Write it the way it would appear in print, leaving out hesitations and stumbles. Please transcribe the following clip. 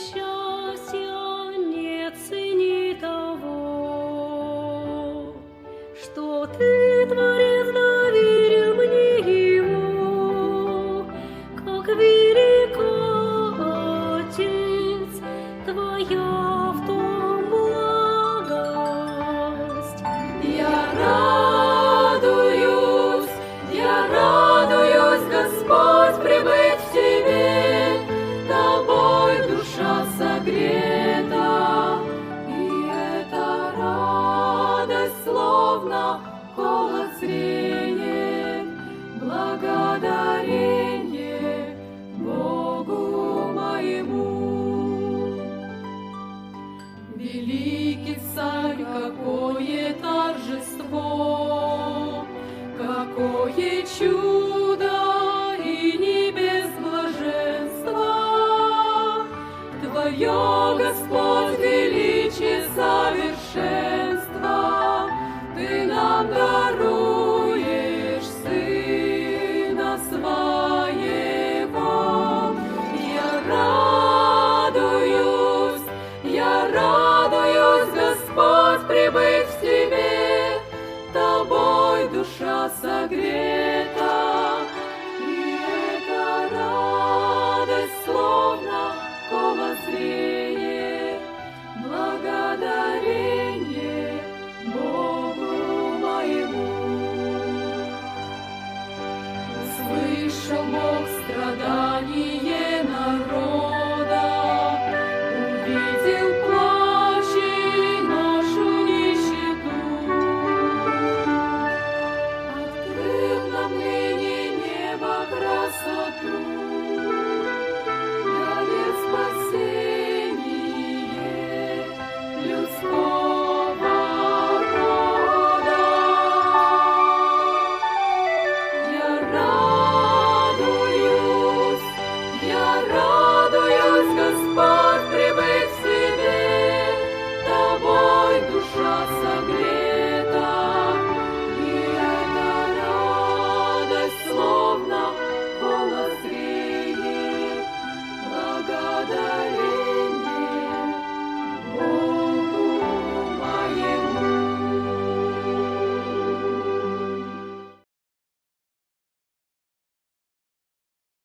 счастья не цени того, что ты, Творец, доверил мне его, как велика, Отец, твоя в том благость. Я радуюсь, Господь, прибыть в тебе, тобой душа согрета, и эта радость словно голос зренье, благодарение Богу моему. Великий Царь, какое торжество, какое чудо и небес блаженство! Твое, Господь, величие совершенства, Ты нам даруешь Сына Своего. Я радуюсь, Господь, прибыть в тебе, тобой душа согрета, и эта радость словно голос зрения.